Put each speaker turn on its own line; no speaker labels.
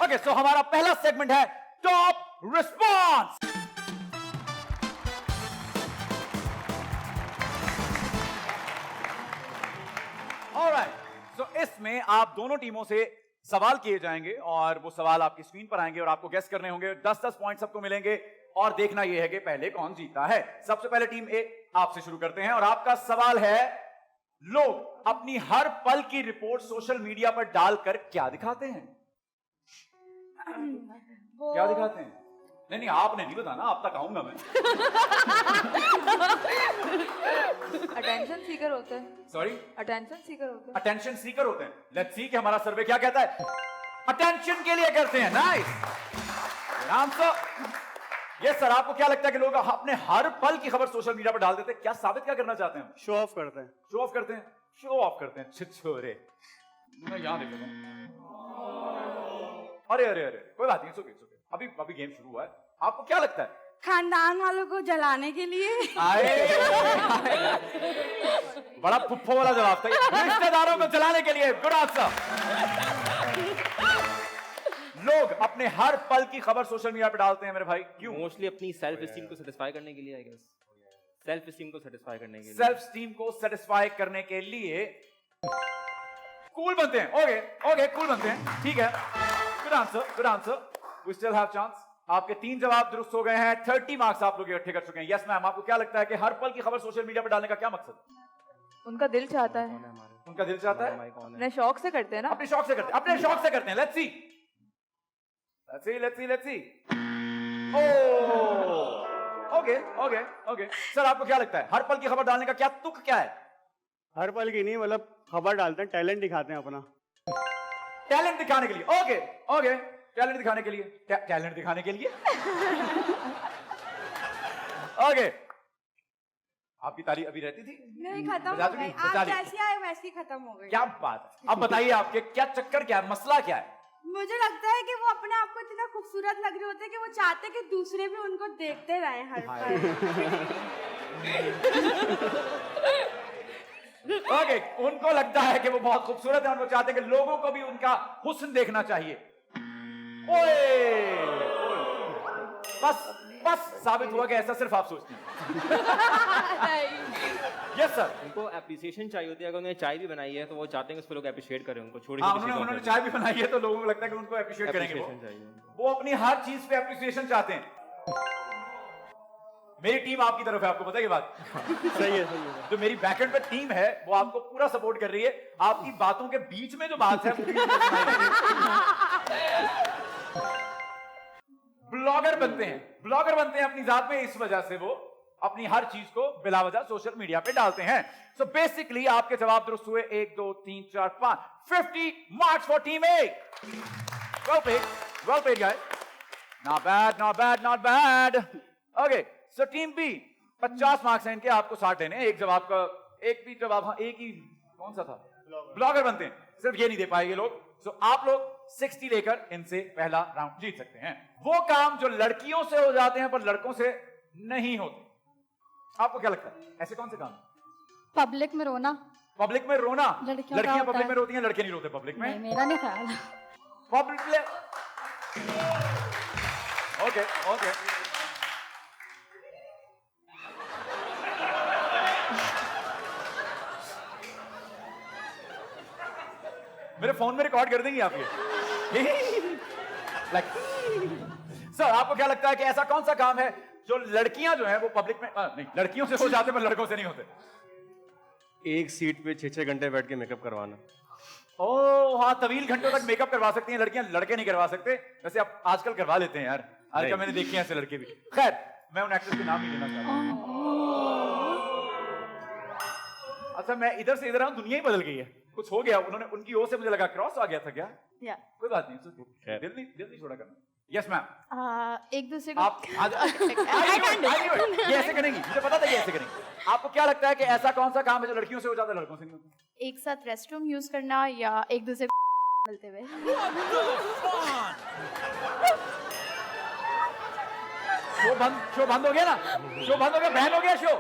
Okay, सो हमारा पहला segment है टॉप रिस्पॉन्स। ऑलराइट, सो इसमें आप दोनों टीमों से सवाल किए जाएंगे और वो सवाल आपकी स्क्रीन पर आएंगे और आपको गेस करने होंगे। 10-10 पॉइंट सबको मिलेंगे और देखना यह है कि पहले कौन जीता है। सबसे पहले टीम ए, आपसे शुरू करते हैं और आपका सवाल है, लोग अपनी हर पल की रिपोर्ट सोशल मीडिया पर डालकर क्या दिखाते हैं? क्या दिखाते हैं? नहीं, आपने नहीं बताना, आप तक आऊंगा मैं।
अटेंशन सीकर होते हैं।
सॉरी,
अटेंशन सीकर होते हैं।
अटेंशन सीकर होते हैं। लेट्स सी कि हमारा सर्वे क्या कहता है। अटेंशन के लिए करते हैं। Nice answer. यस सर, आपको क्या लगता है कि लोग अपने हर पल की खबर सोशल मीडिया पर डाल देते हैं? क्या साबित क्या करना चाहते हैं?
शो ऑफ करते हैं।
शो ऑफ करते हैं। शो ऑफ करते हैं, छिछोरे। मैं यहां देख लेता हूं। अरे अरे अरे, कोई बात नहीं, सुके अभी गेम शुरू हुआ है। आपको क्या लगता है?
खानदान वालों को जलाने के लिए।
बड़ा पुप्पो वाला जवाब था। रिश्तेदारों को जलाने के लिए। Good answer. लोग अपने हर पल की खबर सोशल मीडिया पे डालते हैं मेरे भाई, क्यों?
मोस्टली अपनी सेल्फ एस्टीम को सेटिस्फाई करने के लिए, आई गेस। सेल्फ एस्टीम को सेटिस्फाई करने के लिए।
सेल्फ एस्टीम को सेटिस्फाई करने के लिए कूल बनते हैं। ओके ओके, कूल बनते हैं, ठीक है। Good answer, good answer. We still have chance. आपके 3 जवाब दुरुस्त हो गए हैं। 30 मार्क्स आप लोग इकट्ठे कर चुके हैं। यस मैम, आपको क्या लगता है कि हर पल की खबर सोशल मीडिया पर डालने का क्या मकसद?
उनका दिल चाहता है।
उनका दिल चाहता है।
अपने शौक से करते हैं ना।
अपने शौक से करते हैं, अपने शौक से करते हैं। Let's see, let's see, let's see, let's see. Okay okay okay. Sir, आपको क्या लगता है हर पल की खबर डालने का क्या तुक क्या है?
हर पल की नहीं, मतलब खबर डालते हैं, टैलेंट दिखाते हैं अपना।
टैलेंट दिखाने के लिए। ओके ओके, टैलेंट दिखाने के लिए। टैलेंट दिखाने के लिए। ओके, आपकी ताली अभी रहती थी?
नहीं, खत्म
बजा
हो
दूंगी?
गई।
बजा
आप
दी।
जैसी आए वैसी खत्म हो गई।
क्या बात है। अब बताइए, आपके क्या चक्कर, क्या है मसला, क्या है?
मुझे लगता है कि वो अपने आप को इतना खूबसूरत लग रहे होते हैं कि वो चाहते हैं कि दूसरे भी उनको देखते रहे हर पल।
ओके, उनको लगता है कि वो बहुत खूबसूरत है और वो चाहते हैं कि लोगों को भी उनका हुस्न देखना चाहिए। ओए, बस बस साबित हुआ कि ऐसा सिर्फ आप सोचते हैं। Yes sir.
उनको एप्रिसिएशन चाहिए होती है। अगर उन्होंने चाय भी बनाई है तो वो चाहते हैं कि उस पर लोग एप्रिशिएट करें उनको। छोटी
हाँ,
छोटी चीजों
उन्होंने
पे।
चाय भी बनाई है तो लोगों को लगता है कि उनको एप्रिशिएट करेंगे।
Appreciation चाहिए उनको।
वो अपनी हर चीज पे एप्रिसिएशन चाहते हैं। मेरी टीम आपकी तरफ है, आपको पता है ये बात?
सही है, सही है।
जो मेरी बैकएंड पे टीम है वो आपको पूरा सपोर्ट कर रही है। आपकी बातों के बीच में जो बात है वो ब्लॉगर बनते हैं, ब्लॉगर बनते हैं अपनी जात में। इस वजह से वो अपनी हर चीज को बिला वजह सोशल मीडिया पे डालते हैं। सो बेसिकली आपके जवाब दुरुस्त हुए। 1 2 3 4 5 50 marks for team A. Well played guys, not bad, not bad, not bad. Okay, so team B 50 marks हैं इनके, आपको 60 लेने हैं। एक जवाब का, एक भी जवाब, हाँ एक ही, कौन सा था? ब्लॉगर बनते हैं, सिर्फ ये नहीं दे पाएंगे लोग। सो आप लोग 60 लेकर इनसे पहला राउंड जीत सकते हैं। वो काम जो लड़कियों से हो जाते हैं पर लड़कों से नहीं होते, आपको क्या लगता है ऐसे कौन से काम?
पब्लिक में रोना।
पब्लिक में रोना।
लड़कियों का
लड़कियां
होता
पब्लिक
है।
में रोती हैं, लड़के नहीं रोते पब्लिक में।
नहीं, मेरा नहीं ख्याल।
पब्लिक। Okay okay. मेरे फोन में रिकॉर्ड कर देंगे आप ये? लाइक सर, आपको क्या लगता है कि ऐसा कौन सा काम है जो लड़कियां जो है वो पब्लिक में नहीं, लड़कियों से हो जाते पर लड़कों से नहीं होते?
एक सीट पे 6-6 घंटे बैठ के मेकअप करवाना।
ओह हाँ, तवील घंटों तक मेकअप करवा सकती हैं लड़कियां, लड़के नहीं करवा सकते। वैसे आप आजकल करवा लेते हैं यार, आजकल मैंने देखे हैं ऐसे लड़के भी। खैर, मैं उन एक्ट्रेस के नाम नहीं लेना चाहता। अच्छा, मैं इधर से इधर आऊं, दुनिया ही बदल गई है। कुछ हो गया, उन्होंने उनकी ओर से मुझे लगा क्रॉस आ गया था क्या?
या
कोई बात नहीं, दिल नहीं छोड़ा करना। Yes ma'am.
एक दूसरे को
आप ये ऐसे करेंगी, मुझे पता था ये ऐसे करेंगी। आपको क्या लगता है कि ऐसा कौन सा काम है जो लड़कियों से हो जाता है लड़कों से नहीं होता?
एक साथ रेस्टरूम यूज करना या एक दूसरे को मिलते हुए।
शो बंद हो गया ना, शो बंद हो गया, बहन हो गया शो।